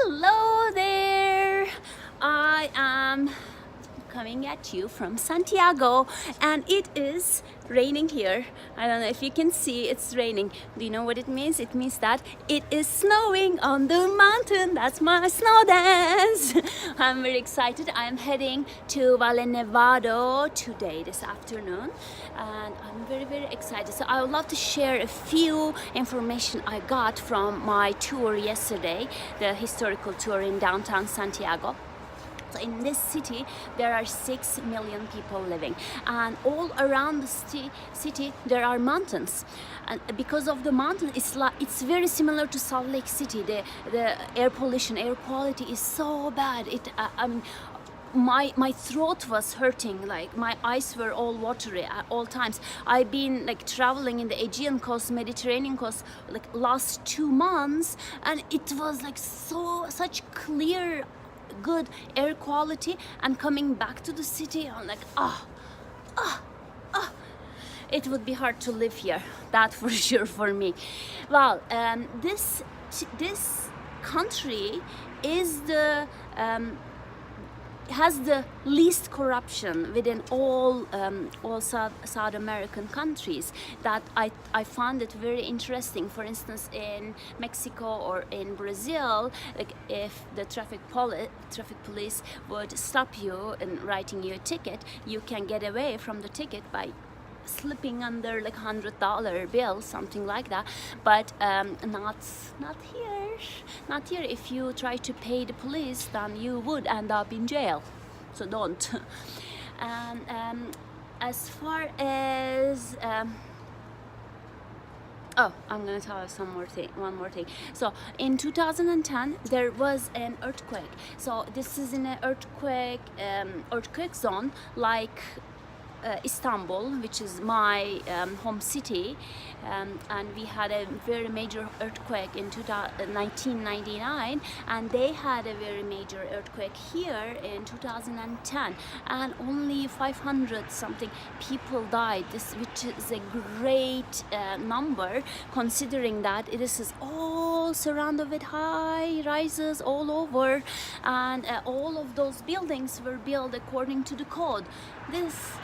Hello there! I am coming at you from Santiago and it is raining here. I don't know if you can see, it's raining. Do you know what it means? It means that it is snowing on the mountain. That's my snow dance. I'm very excited. I'm heading to Valle Nevado today, this afternoon, and I'm very excited. So I would love to share a few information I got from my tour yesterday, the historical tour in downtown Santiago. So in this city there are 6 million people living, and all around the city there are mountains, and because of the mountain it's very similar to Salt Lake City. The air pollution, air quality is so bad. My throat was hurting, like my eyes were all watery at all times. I've been like traveling in the Aegean coast, Mediterranean coast, like last 2 months, and it was like such clear, good air quality, and coming back to the city I'm like it would be hard to live here, that for sure for me. Well, this country is has the least corruption within all South American countries. That I found it very interesting. For instance, in Mexico or in Brazil, like if the traffic police would stop you and writing you a ticket, you can get away from the ticket by slipping under like $100 bill, something like that. But not here. If you try to pay the police, then you would end up in jail, so don't. And as far as I'm gonna tell you one more thing. So in 2010 there was an earthquake. So this is in an earthquake zone, like Istanbul, which is my home city, and we had a very major earthquake in 1999, and they had a very major earthquake here in 2010, and only 500 something people died, which is a great number, considering that it is all surrounded with high rises all over, and all of those buildings were built according to the code. This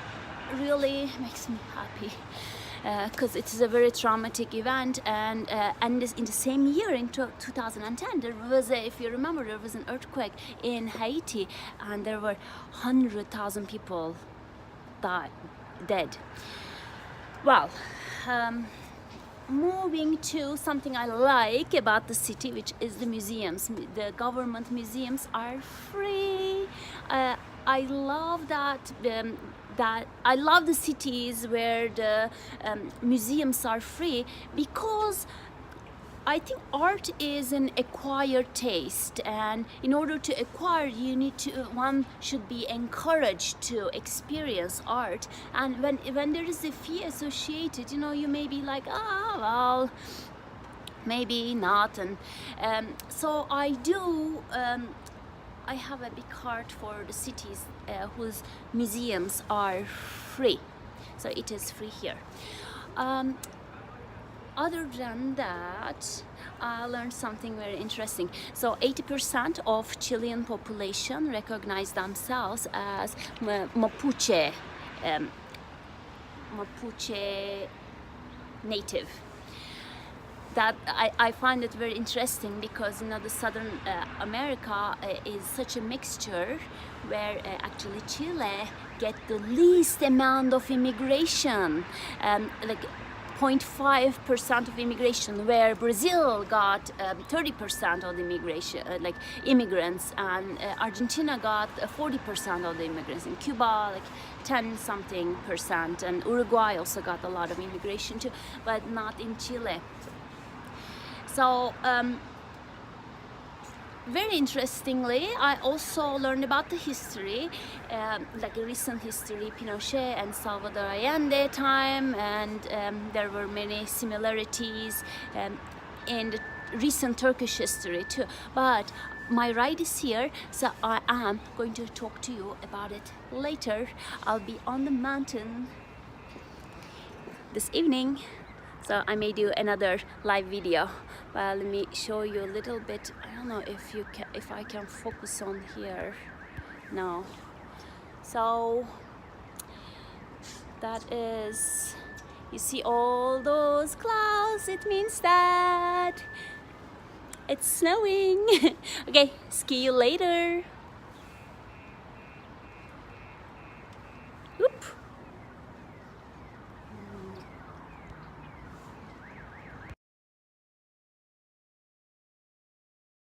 really makes me happy, because it is a very traumatic event. And this, in the same year, in 2010, there was if you remember, there was an earthquake in Haiti, and there were 100,000 people dead. Well, moving to something I like about the city, which is the museums. The government museums are free. I love that I love the cities where the museums are free, because I think art is an acquired taste, and in order to acquire, one should be encouraged to experience art. And when there is a fee associated, you may be like, well, maybe not. And so I have a big heart for the cities whose museums are free. So it is free here. Other than that, I learned something very interesting. So 80% of Chilean population recognize themselves as Mapuche native. That I find it very interesting, because the Southern America is such a mixture, where actually Chile get the least amount of immigration, like 0.5% of immigration, where Brazil got 30% of the immigration, like immigrants, and Argentina got 40% of the immigrants, and Cuba like 10 something percent, and Uruguay also got a lot of immigration too, but not in Chile. So very interestingly, I also learned about the history, like a recent history, Pinochet and Salvador Allende time, and there were many similarities in the recent Turkish history too. But my ride is here, so I am going to talk to you about it later. I'll be on the mountain this evening. So I may do another live video, but let me show you a little bit. I don't know if I can focus on here. No. So that is, you see all those clouds, it means that it's snowing. Okay, see you later.